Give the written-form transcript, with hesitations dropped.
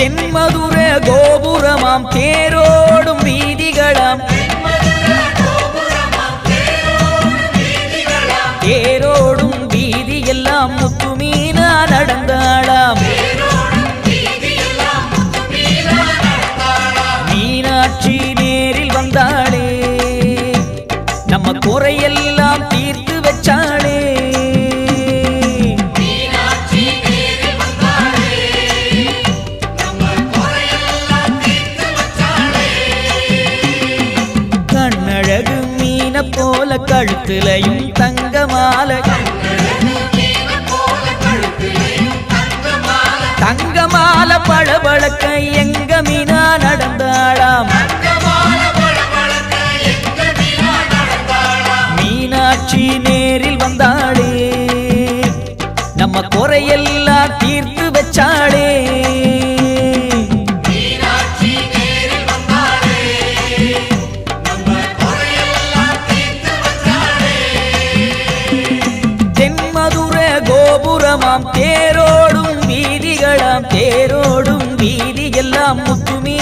தென்மதுர கோபுரமாம் தேரோடும் வீதிகளாம் தேரோடும் வீதியெல்லாம் முத்துமீனா நடந்தாளாம் மீனாட்சி நேரில் வந்தாளே நம்ம குறையெல்லாம் தீர்த்து வச்சாளே கண்ணழகு மீன போல கழுத்துலையும் தங்கமால தங்கமால பளபளக்க எங்க மீனா நடந்தாளாம் மீனாட்சி நேரில் வந்தாளே நம்ம குறையெல்லாம் தீர்த்து வச்சாளே தென்மதுர கோபுரமாம் தேரோடும் வீதிகளாம் தேரோடும் வீதியெல்லாம் முத்துமீ